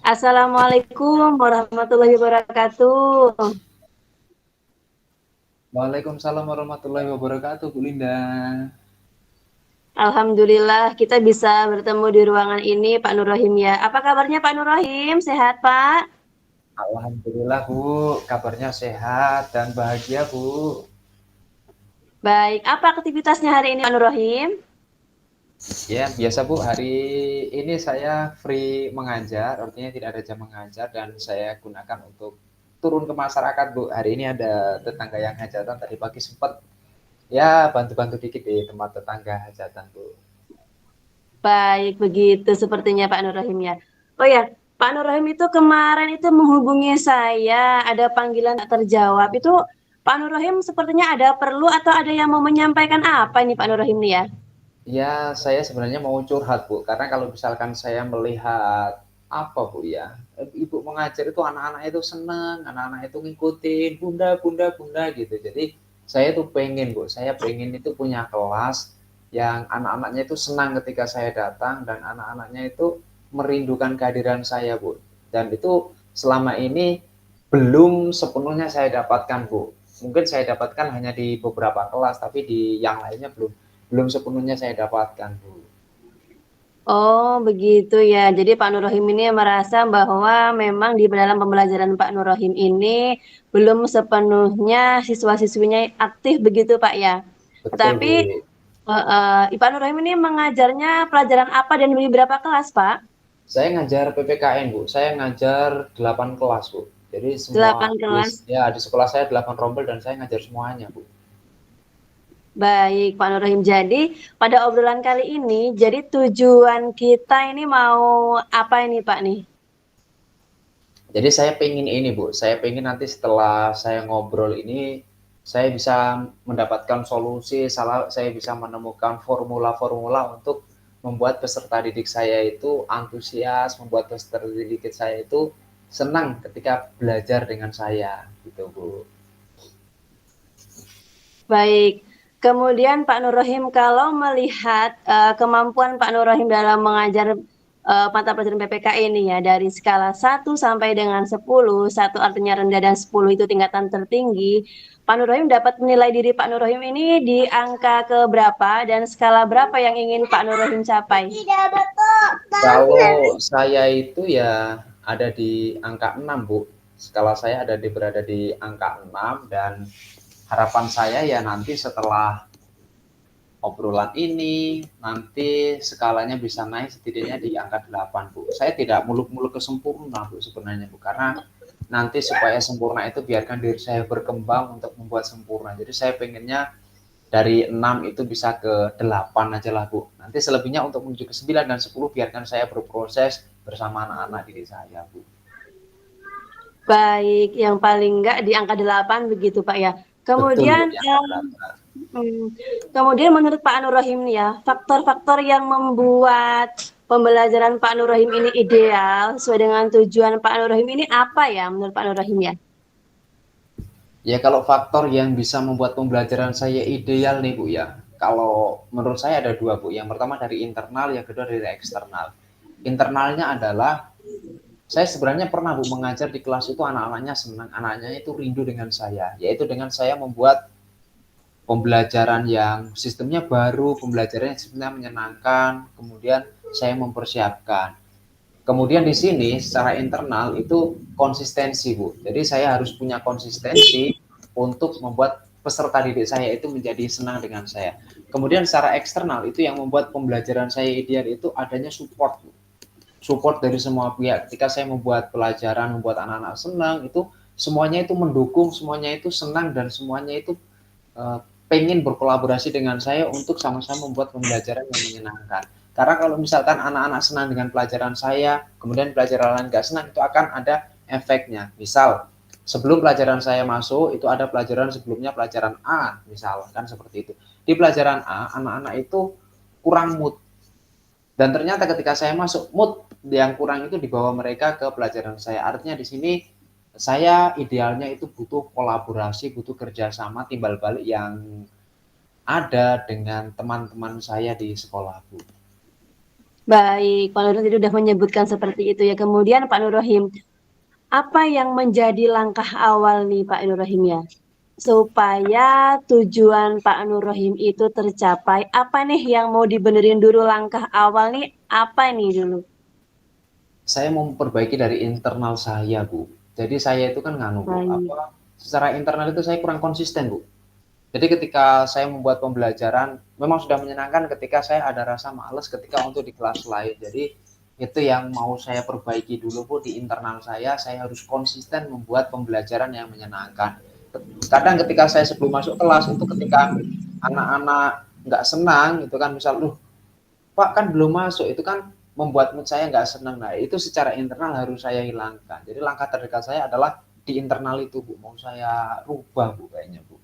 Assalamualaikum warahmatullahi wabarakatuh. Waalaikumsalam warahmatullahi wabarakatuh, Bu Linda. Alhamdulillah kita bisa bertemu di ruangan ini, Pak Nur Rohim ya. Apa kabarnya Pak Nur Rohim? Sehat, Pak? Alhamdulillah, Bu. Kabarnya sehat dan bahagia, Bu. Baik, apa aktivitasnya hari ini Pak Nur Rohim? Ya, biasa, Bu. Hari ini saya free mengajar, artinya tidak ada jam mengajar dan saya gunakan untuk turun ke masyarakat, Bu. Hari ini ada tetangga yang hajatan, tadi pagi sempat ya bantu-bantu dikit di tempat tetangga hajatan, Bu. Baik, begitu sepertinya Pak Nur Rohim ya. Oh ya, Pak Nur Rohim itu kemarin itu menghubungi saya, ada panggilan tak terjawab. Itu Pak Nur Rohim sepertinya ada perlu atau ada yang mau menyampaikan apa ini Pak Nur Rohim nih ya? Ya, saya sebenarnya mau curhat, Bu. Karena kalau misalkan saya melihat apa, Bu ya, ibu mengajar itu anak-anak itu senang, anak-anak itu ngikutin, bunda, bunda, bunda gitu. Jadi saya tuh pengen, Bu, saya pengen itu punya kelas yang anak-anaknya itu senang ketika saya datang dan anak-anaknya itu merindukan kehadiran saya, Bu. Dan itu selama ini belum sepenuhnya saya dapatkan, Bu. Mungkin saya dapatkan hanya di beberapa kelas, tapi di yang lainnya belum belum sepenuhnya saya dapatkan, Bu. Oh, begitu ya. Jadi Pak Nur Rohim ini merasa bahwa memang di dalam pembelajaran Pak Nur Rohim ini belum sepenuhnya siswa-siswinya aktif begitu Pak ya. Betul, Tetapi Bu. Pak Nur Rohim ini mengajarnya pelajaran apa dan di berapa kelas Pak? Saya ngajar PPKN, Bu. Saya ngajar 8 kelas, Bu. Jadi semua 8 di, kelas. ya, di sekolah saya 8 rombel dan saya ngajar semuanya, Bu. Baik, Pak Nur Rohim. Jadi pada obrolan kali ini, jadi tujuan kita ini mau apa ini Pak nih? Jadi saya pengen ini, Bu. Saya pengen nanti setelah saya ngobrol ini, saya bisa mendapatkan solusi, saya bisa menemukan formula-formula untuk membuat peserta didik saya itu antusias, membuat peserta didik saya itu senang ketika belajar dengan saya, gitu, Bu. Baik. Kemudian Pak Nur Rohim, kalau melihat kemampuan Pak Nur Rohim dalam mengajar mata pelajaran PPK ini ya dari skala 1 sampai dengan 10, 1 artinya rendah dan 10 itu tingkatan tertinggi. Pak Nur Rohim dapat menilai diri Pak Nur Rohim ini di angka ke berapa dan skala berapa yang ingin Pak Nur Rohim capai? Kalau saya itu ya ada di angka 6, Bu. Skala saya berada di angka 6 dan harapan saya ya nanti setelah obrolan ini nanti skalanya bisa naik setidaknya di angka 8, Bu. Saya tidak muluk-muluk ke sempurna, Bu, sebenarnya, Bu, karena nanti supaya sempurna itu biarkan diri saya berkembang untuk membuat sempurna. Jadi saya pengennya dari 6 itu bisa ke 8 aja lah, Bu. Nanti selebihnya untuk menuju ke 9 dan 10 biarkan saya berproses bersama anak-anak diri saya, Bu. Baik, yang paling enggak di angka 8 begitu Pak ya. Betul, Bu, Kemudian di angka 8. kemudian menurut Pak Nur Rohim nih ya, faktor-faktor yang membuat pembelajaran Pak Nur Rohim ini ideal sesuai dengan tujuan Pak Nur Rohim ini apa ya menurut Pak Nur Rohim ya? Ya kalau faktor yang bisa membuat pembelajaran saya ideal nih, Bu, ya. Kalau menurut saya ada dua, Bu. Yang pertama dari internal, yang kedua dari eksternal. Internalnya adalah saya sebenarnya pernah, Bu, mengajar di kelas itu anak-anaknya senang, anaknya itu rindu dengan saya, yaitu dengan saya membuat pembelajaran yang sistemnya baru, pembelajaran yang sistemnya menyenangkan, kemudian saya mempersiapkan. Kemudian di sini secara internal itu konsistensi, Bu. Jadi saya harus punya konsistensi untuk membuat peserta didik saya itu menjadi senang dengan saya. Kemudian secara eksternal itu yang membuat pembelajaran saya ideal itu adanya support, Bu. Support dari semua pihak. Ketika saya membuat pelajaran, membuat anak-anak senang, itu semuanya itu mendukung, semuanya itu senang dan semuanya itu pengen berkolaborasi dengan saya untuk sama-sama membuat pembelajaran yang menyenangkan. Karena kalau misalkan anak-anak senang dengan pelajaran saya, kemudian pelajaran lain nggak senang, itu akan ada efeknya. Misal, sebelum pelajaran saya masuk, itu ada pelajaran sebelumnya pelajaran A, misalkan seperti itu. Di pelajaran A, anak-anak itu kurang mood. Dan ternyata ketika saya masuk, mood yang kurang itu dibawa mereka ke pelajaran saya. Artinya di sini saya idealnya itu butuh kolaborasi, butuh kerjasama timbal balik yang ada dengan teman-teman saya di sekolah, Bu. Baik, Pak Nur tadi sudah menyebutkan seperti itu ya. Kemudian Pak Nur Rohim, apa yang menjadi langkah awal nih Pak Nur Rohim ya? Supaya tujuan Pak Nur Rohim itu tercapai, apa nih yang mau dibenerin dulu langkah awal nih? Apa nih dulu? Saya mau memperbaiki dari internal saya, Bu. Jadi saya itu kan nganu, Bu, Baik. apa, secara internal itu saya kurang konsisten, Bu. Jadi ketika saya membuat pembelajaran, memang sudah menyenangkan ketika saya ada rasa males ketika untuk di kelas lain. Jadi itu yang mau saya perbaiki dulu, Bu, di internal saya harus konsisten membuat pembelajaran yang menyenangkan. Kadang ketika saya sebelum masuk kelas itu ketika anak-anak nggak senang itu kan, misal, Pak kan belum masuk, itu kan membuat mood saya nggak senang. Nah itu secara internal harus saya hilangkan. Jadi langkah terdekat saya adalah di internal itu, Bu, mau saya rubah, Bu, kayaknya, Bu.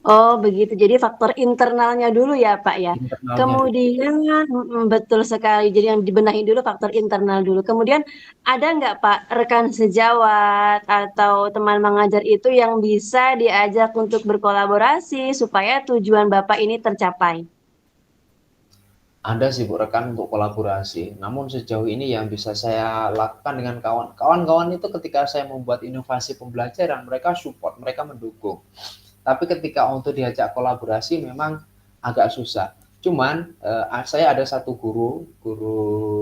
Oh, begitu. Jadi faktor internalnya dulu ya, Pak ya. Internalnya dulu. Kemudian, betul sekali. Jadi yang dibenahi dulu faktor internal dulu. Kemudian ada nggak Pak rekan sejawat atau teman mengajar itu yang bisa diajak untuk berkolaborasi supaya tujuan Bapak ini tercapai? Ada sih, Bu, rekan untuk kolaborasi. Namun sejauh ini yang bisa saya lakukan dengan kawan-kawan itu ketika saya membuat inovasi pembelajaran, mereka support, mereka mendukung. Tapi ketika untuk diajak kolaborasi memang agak susah. Cuman saya ada satu guru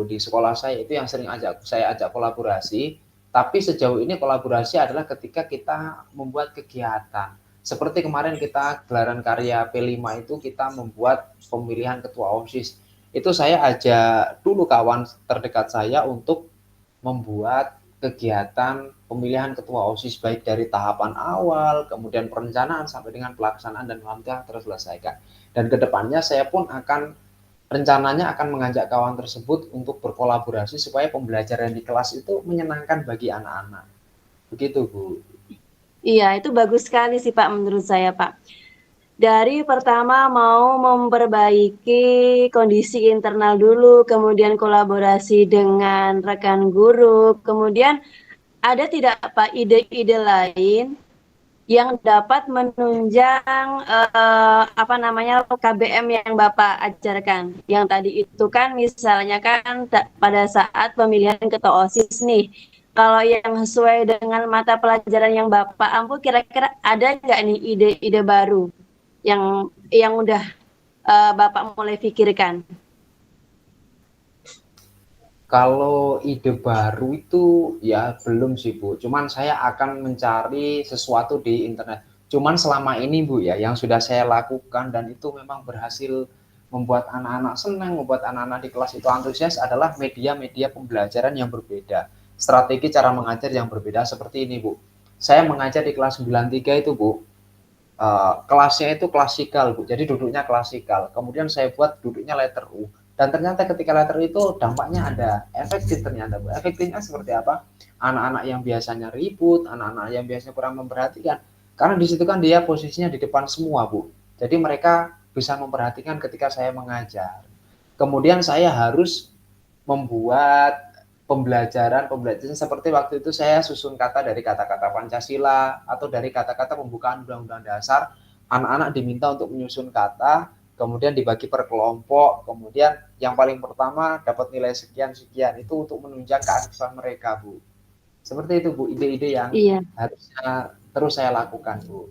di sekolah saya itu yang sering saya ajak kolaborasi. Tapi sejauh ini kolaborasi adalah ketika kita membuat kegiatan. Seperti kemarin kita gelaran karya P5 itu kita membuat pemilihan ketua OSIS. Itu saya ajak dulu kawan terdekat saya untuk membuat kegiatan pemilihan ketua OSIS baik dari tahapan awal, kemudian perencanaan sampai dengan pelaksanaan dan alhamdulillah terselesaikan. Dan kedepannya saya pun akan rencananya akan mengajak kawan tersebut untuk berkolaborasi supaya pembelajaran di kelas itu menyenangkan bagi anak-anak. Begitu, Bu. Iya, itu bagus sekali sih Pak menurut saya Pak. Dari pertama mau memperbaiki kondisi internal dulu, kemudian kolaborasi dengan rekan guru, kemudian ada tidak Pak ide-ide lain yang dapat menunjang apa namanya KBM yang Bapak ajarkan? Yang tadi itu kan misalnya kan pada saat pemilihan ketua OSIS nih, kalau yang sesuai dengan mata pelajaran yang Bapak ampu, kira-kira ada nggak nih ide-ide baru yang udah Bapak mulai pikirkan? Kalau ide baru itu ya belum sih, Bu. Cuman saya akan mencari sesuatu di internet. Cuman selama ini, Bu, ya, yang sudah saya lakukan dan itu memang berhasil membuat anak-anak senang, membuat anak-anak di kelas itu antusias adalah media-media pembelajaran yang berbeda. Strategi cara mengajar yang berbeda seperti ini, Bu. Saya mengajar di kelas 93 itu, Bu. Kelasnya itu klasikal, Bu. Jadi duduknya klasikal. Kemudian saya buat duduknya letter U. Dan ternyata ketika letter itu dampaknya ada, efektif ternyata, Bu. Efektifnya seperti apa? Anak-anak yang biasanya ribut, anak-anak yang biasanya kurang memperhatikan. Karena di situ kan dia posisinya di depan semua, Bu. Jadi mereka bisa memperhatikan ketika saya mengajar. Kemudian saya harus membuat pembelajaran seperti waktu itu saya susun kata dari kata-kata Pancasila atau dari kata-kata pembukaan Undang-Undang Dasar. Anak-anak diminta untuk menyusun kata, kemudian dibagi per kelompok, kemudian yang paling pertama dapat nilai sekian-sekian, itu untuk menunjang kearifan mereka, Bu. Seperti itu, Bu, ide-ide yang Iya, harusnya terus saya lakukan, Bu.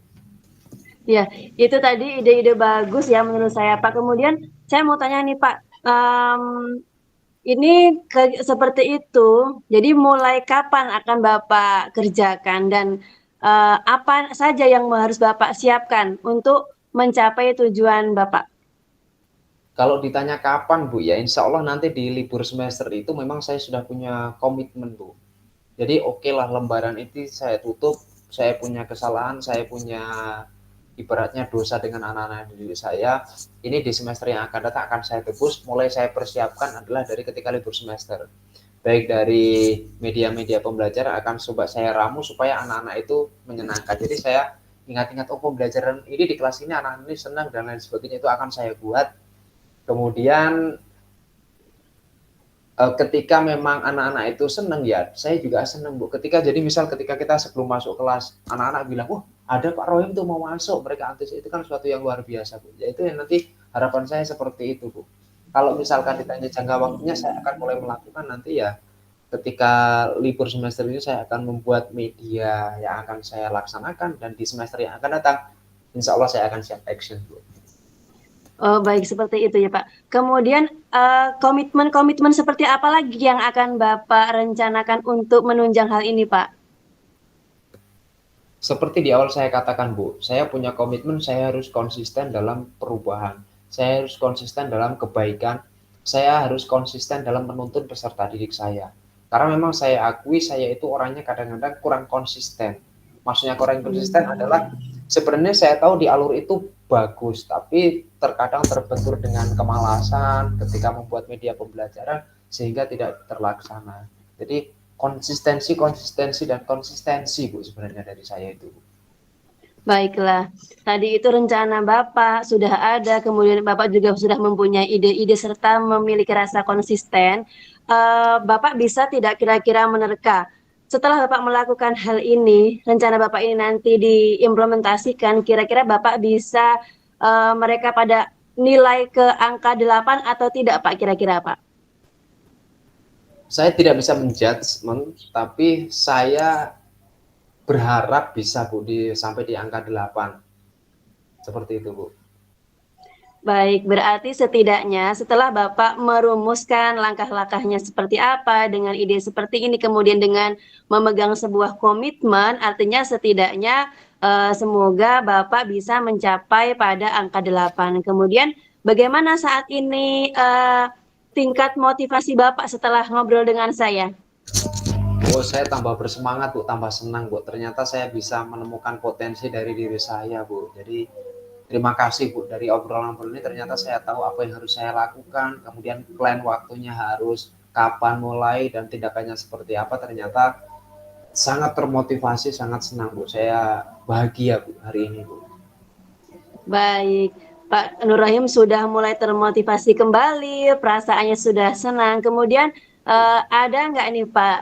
iya, itu tadi ide-ide bagus ya menurut saya Pak. Kemudian saya mau tanya nih Pak, ini seperti itu. Jadi mulai kapan akan Bapak kerjakan dan apa saja yang harus Bapak siapkan untuk mencapai tujuan Bapak? Kalau ditanya kapan, Bu, ya insya Allah nanti di libur semester itu memang saya sudah punya komitmen, Bu. Jadi oke lah lembaran itu saya tutup, saya punya kesalahan, saya punya ibaratnya dosa dengan anak-anak didik saya. Ini di semester yang akan datang akan saya tebus. Mulai saya persiapkan adalah dari ketika libur semester. Baik dari media-media pembelajaran akan coba saya ramu supaya anak-anak itu menyenangkan. Jadi saya ingat-ingat, oh pembelajaran ini di kelas ini anak-anak ini senang dan lain sebagainya, itu akan saya buat. Kemudian ketika memang anak-anak itu senang, ya saya juga senang, Bu. Ketika kita sebelum masuk kelas, anak-anak bilang, oh ada Pak Rohim tuh mau masuk, mereka antusias, itu kan suatu yang luar biasa, Bu. Ya itu yang nanti harapan saya seperti itu, Bu. Kalau misalkan ditanya jangka waktunya, saya akan mulai melakukan nanti ya ketika libur semester ini saya akan membuat media yang akan saya laksanakan, dan di semester yang akan datang insya Allah saya akan siap action, Bu. Oh, baik seperti itu ya, Pak. Kemudian komitmen-komitmen seperti apa lagi yang akan Bapak rencanakan untuk menunjang hal ini, Pak? Seperti di awal saya katakan, Bu, saya punya komitmen, saya harus konsisten dalam perubahan, saya harus konsisten dalam kebaikan, saya harus konsisten dalam menuntun peserta didik saya. Karena memang saya akui saya itu orangnya kadang-kadang kurang konsisten. Maksudnya kurang konsisten adalah sebenarnya saya tahu di alur itu bagus, tapi terkadang terbentur dengan kemalasan ketika membuat media pembelajaran sehingga tidak terlaksana. Jadi konsistensi dan konsistensi, Bu, sebenarnya dari saya itu, Bu. Baiklah, tadi itu rencana Bapak sudah ada, kemudian Bapak juga sudah mempunyai ide-ide serta memiliki rasa konsisten. Bapak bisa tidak kira-kira menerka, setelah Bapak melakukan hal ini, rencana Bapak ini nanti diimplementasikan, kira-kira Bapak bisa mereka pada nilai ke angka 8 atau tidak, Pak, kira-kira, Pak? Saya tidak bisa menjudgment, tapi saya berharap bisa, Bu, sampai di angka 8. Seperti itu, Bu. Baik, berarti setidaknya setelah Bapak merumuskan langkah-langkahnya seperti apa, dengan ide seperti ini, kemudian dengan memegang sebuah komitmen, artinya setidaknya semoga Bapak bisa mencapai pada angka 8. Kemudian bagaimana saat ini tingkat motivasi Bapak setelah ngobrol dengan saya? Oh, saya tambah bersemangat, Bu, tambah senang, Bu. Ternyata saya bisa menemukan potensi dari diri saya, Bu. Jadi terima kasih, Bu, dari obrolan-obrolan ini ternyata saya tahu apa yang harus saya lakukan, kemudian plan waktunya harus kapan mulai dan tindakannya seperti apa. Ternyata sangat termotivasi, sangat senang, Bu. Saya bahagia, Bu, hari ini, Bu. Baik, Pak Nur Rahim sudah mulai termotivasi kembali, perasaannya sudah senang. Kemudian ada nggak nih Pak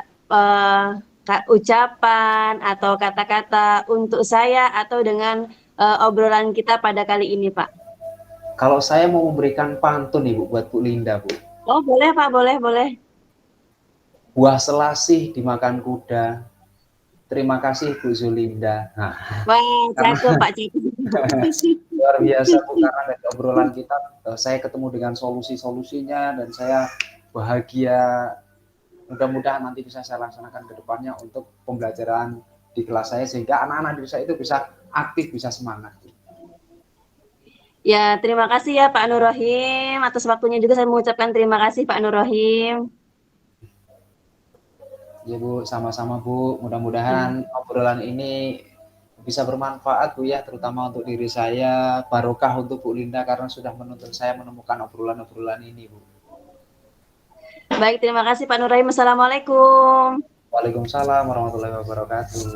ucapan atau kata-kata untuk saya atau dengan obrolan kita pada kali ini, Pak? Kalau saya mau memberikan pantun nih, Bu, buat Bu Linda, Bu. Oh, boleh Pak, boleh, boleh. Buah selasih dimakan kuda. Terima kasih, Bu Zulinda. Nah, Wah, karena cakep Pak, cakep. luar biasa, Bu, karena dari obrolan kita saya ketemu dengan solusi-solusinya dan saya bahagia. Mudah-mudahan nanti bisa saya laksanakan ke depannya untuk pembelajaran di kelas saya sehingga anak-anak di desa itu bisa aktif, bisa semangat. Ya, terima kasih ya Pak Nur Rahim. Atas waktunya juga saya mengucapkan terima kasih Pak Nur Rahim. Ya, Bu, sama-sama, Bu. Mudah-mudahan obrolan ini bisa bermanfaat, Bu, ya, terutama untuk diri saya, barokah untuk Bu Linda karena sudah menuntun saya menemukan obrolan-obrolan ini, Bu. Baik, terima kasih Pak Nur Rahim. Assalamualaikum. Waalaikumsalam warahmatullahi wabarakatuh.